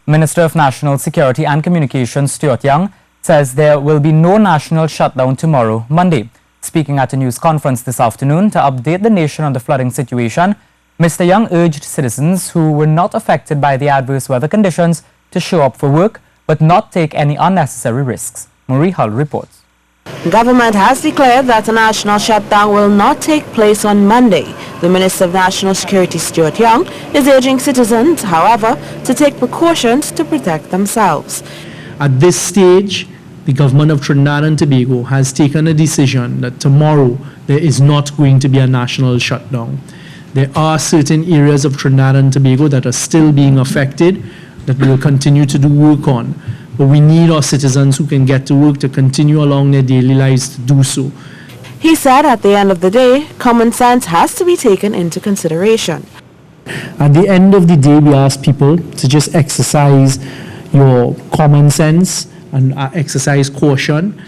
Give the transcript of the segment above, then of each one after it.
Minister of National Security and Communications Stuart Young says there will be no national shutdown tomorrow, Monday. Speaking at a news conference this afternoon to update the nation on the flooding situation, Mr. Young urged citizens who were not affected by the adverse weather conditions to show up for work but not take any unnecessary risks. Marie Hull reports. Government has declared that a national shutdown will not take place on Monday. The Minister of National Security, Stuart Young, is urging citizens, however, to take precautions to protect themselves. At this stage, the government of Trinidad and Tobago has taken a decision that tomorrow there is not going to be a national shutdown. There are certain areas of Trinidad and Tobago that are still being affected that we will continue to do work on. But we need our citizens who can get to work to continue along their daily lives to do so. He said at the end of the day, common sense has to be taken into consideration. At the end of the day, we ask people to just exercise your common sense and exercise caution.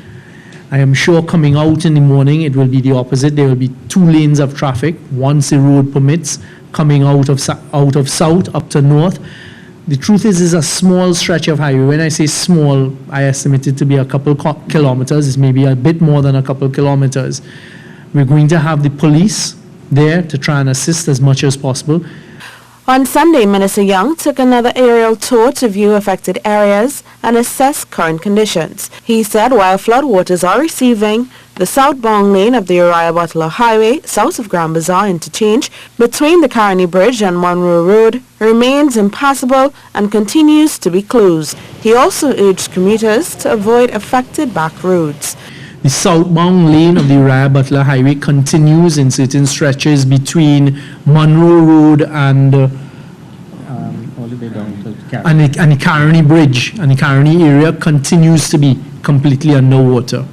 I am sure coming out in the morning, it will be the opposite. There will be 2 lanes of traffic once the road permits, coming out of south up to north. The truth is, it's a small stretch of highway. When I say small, I estimate it to be a couple kilometers. It's maybe a bit more than a couple kilometers. We're going to have the police there to try and assist as much as possible. On Sunday, Minister Young took another aerial tour to view affected areas and assess current conditions. He said while floodwaters are receding, the southbound lane of the Uriah Butler Highway, south of Grand Bazaar interchange, between the Carney Bridge and Monroe Road, remains impassable and continues to be closed. He also urged commuters to avoid affected back roads. The southbound lane of the Uriah Butler Highway continues in certain stretches between Monroe Road and all the way down to the Carney Bridge, and the Carney area continues to be completely underwater.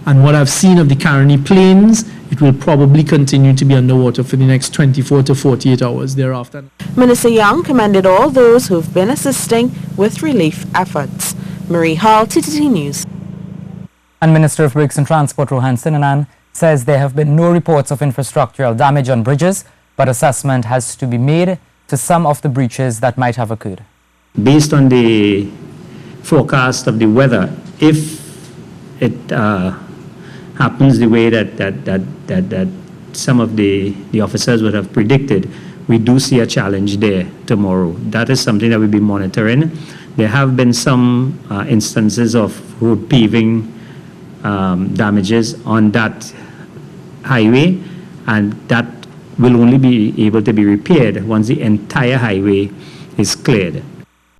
And what I've seen of the Carney Plains, it will probably continue to be underwater for the next 24 to 48 hours thereafter. Minister Young commended all those who've been assisting with relief efforts. Marie Hall, TTT News. And Minister of Works and Transport Rohan Sinanan says there have been no reports of infrastructural damage on bridges, but assessment has to be made to some of the breaches that might have occurred. Based on the forecast of the weather, if it happens the way that some of the officers would have predicted, we do see a challenge there tomorrow. That is something that we'll be monitoring. There have been some instances of road paving damages on that highway, and that will only be able to be repaired once the entire highway is cleared.